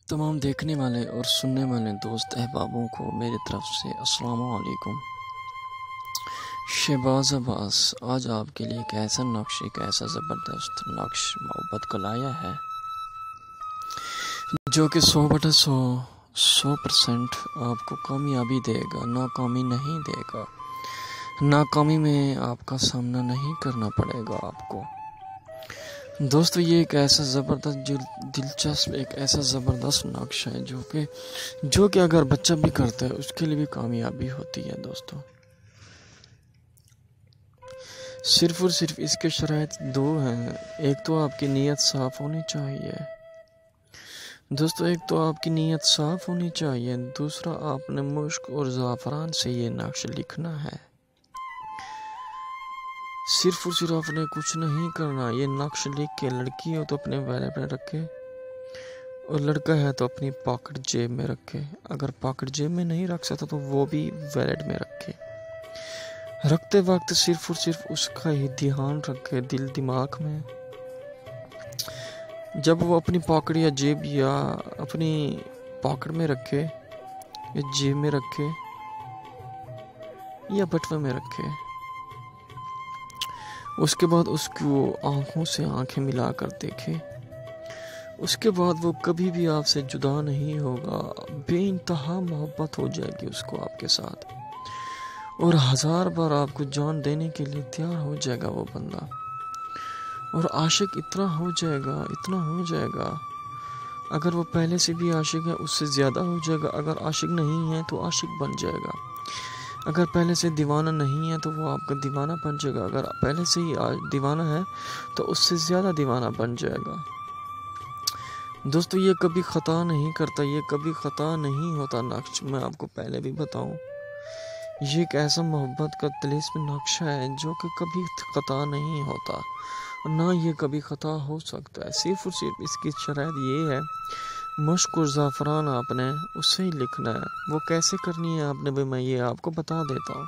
तमाम देखने वाले और सुनने वाले दोस्त अहबाबों को मेरी तरफ से अस्सलाम वालेकुम। शहबाज अब्बास आज आपके लिए एक ऐसा नक्श, एक ऐसा ज़बरदस्त नक्श मोहब्बत को लाया है जो कि 100% आपको कामयाबी देगा, नाकामी नहीं देगा। नाकामी में आपका सामना नहीं करना पड़ेगा आपको। दोस्तों, ये एक ऐसा ज़बरदस्त दिलचस्प एक ऐसा ज़बरदस्त नक्श है जो कि अगर बच्चा भी करता है उसके लिए भी कामयाबी होती है। दोस्तों, सिर्फ और सिर्फ इसके शराइत दो हैं। एक तो आपकी नीयत साफ़ होनी चाहिए दोस्तों, एक तो आपकी नीयत साफ़ होनी चाहिए। दूसरा, आपने मुश्क और ज़ाफ़रान से ये नक्श लिखना है। सिर्फ और सिर्फ आपने कुछ नहीं करना। ये नक्श लिख के लड़की हो तो अपने वैलेट में रखे और लड़का है तो अपनी पॉकेट जेब में रखे। अगर पॉकेट जेब में नहीं रख सकता तो वो भी वैलेट में रखे। रखते वक्त सिर्फ और सिर्फ उसका ही ध्यान रखे दिल दिमाग में। जब वो अपनी पॉकेट या जेब या अपनी पॉकेट में रखे या जेब में रखे या बटुए में रखे, उसके बाद उसको आंखों से आंखें मिलाकर देखे। उसके बाद वो कभी भी आपसे जुदा नहीं होगा। बेइंतहा मोहब्बत हो जाएगी उसको आपके साथ और 1000 बार आपको जान देने के लिए तैयार हो जाएगा वो बंदा। और आशिक इतना हो जाएगा, अगर वो पहले से भी आशिक है उससे ज़्यादा हो जाएगा। अगर आशिक नहीं है तो आशिक बन जाएगा। अगर पहले से दीवाना नहीं है तो वो आपका दीवाना बन जाएगा। अगर पहले से ही दीवाना है तो उससे ज़्यादा दीवाना बन जाएगा। दोस्तों, ये कभी ख़ता नहीं करता, ये कभी ख़ता नहीं होता नक्श। मैं आपको पहले भी बताऊं, ये एक ऐसा मोहब्बत का तिलिस्म नक्शा है जो कि कभी ख़ता नहीं होता और ना ये कभी ख़ता हो सकता है। सिर्फ और सिर्फ इसकी शराइत ये है, मुश्क और ज़ाफ़रान आपने उससे ही लिखना है। वो कैसे करनी है आपने भाई, मैं ये आपको बता देता हूँ।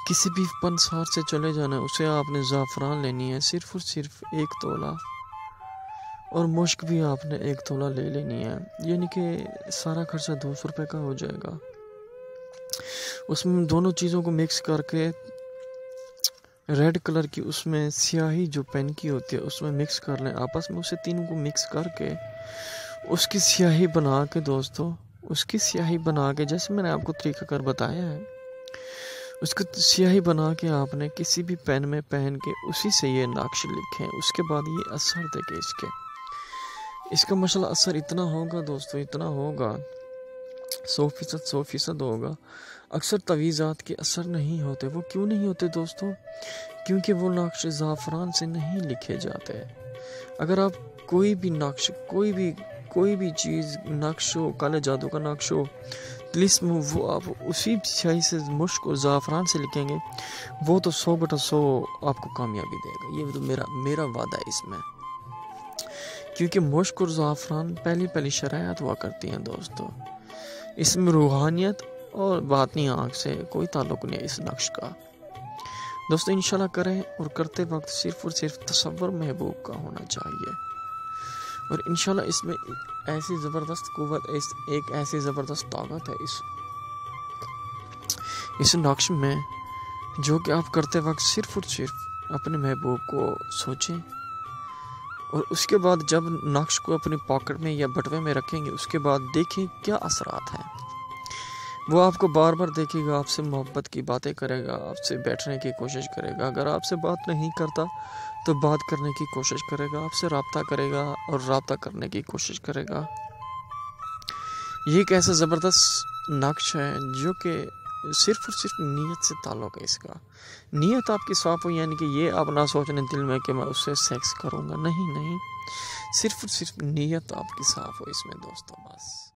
किसी भी पंसार से चले जाना है, उसे आपने ज़ाफ़रान लेनी है सिर्फ और सिर्फ 1 तोला, और मुश्क भी आपने 1 तोला ले लेनी है। यानी कि सारा खर्चा 200 रुपये का हो जाएगा। उसमें दोनों चीज़ों को मिक्स करके रेड कलर की उसमें स्याही जो पेन की होती है उसमें मिक्स कर लें आपस में। उसे तीनों को मिक्स करके उसकी स्याही बना के दोस्तों, उसकी स्याही बना के जैसे मैंने आपको तरीकाकार बताया है, उसकी स्याही बना के आपने किसी भी पेन में पहन के उसी से ये नक्श लिखें। उसके बाद ये असर देके इसका मसला असर इतना होगा दोस्तों, इतना होगा 100% होगा। अक्सर तवीज़ात के असर नहीं होते। वो क्यों नहीं होते दोस्तों? क्योंकि वो नक्श ज़ाफ़रान से नहीं लिखे जाते। अगर आप कोई भी नक्श, कोई भी चीज़, नक्श हो, काले जादू का नक्श हो, तिलिस्म हो, वो आप उसी स्याही से, मुश्क और ज़ाफ़रान से लिखेंगे, वो तो 100/100 आपको कामयाबी देगा। ये तो मेरा वादा है इसमें। क्योंकि मुश्क और ज़ाफ़रान पहली शरायत हुआ करती हैं दोस्तों। इसमें रूहानियत और बातनी आँख से कोई ताल्लुक़ नहीं है इस नक्श का। दोस्तों, इंशाल्लाह करें और करते वक्त सिर्फ और सिर्फ तसव्वुर महबूब का होना चाहिए। और इंशाल्लाह इसमें ऐसी ज़बरदस्त क़ुव्वत, एक ऐसी ज़बरदस्त ताकत है इस नक्श में, जो कि आप करते वक्त सिर्फ और सिर्फ अपने महबूब को सोचें। और उसके बाद जब नक्श को अपनी पॉकेट में या बटुए में रखेंगे, उसके बाद देखें क्या असरात हैं। वो आपको बार बार देखेगा, आपसे मोहब्बत की बातें करेगा, आपसे बैठने की कोशिश करेगा। अगर आपसे बात नहीं करता तो बात करने की कोशिश करेगा, आपसे रब्ता करेगा और रब्ता करने की कोशिश करेगा। ये एक ऐसा ज़बरदस्त नक्श है जो कि सिर्फ और सिर्फ नीयत से ताल्लुक़ है इसका। नीयत आपकी साफ़ हो, यानी कि ये आप ना सोचने दिल में कि मैं उससे सेक्स करूँगा। नहीं, सिर्फ और सिर्फ नीयत आपकी साफ़ हो इसमें दोस्तों, बस।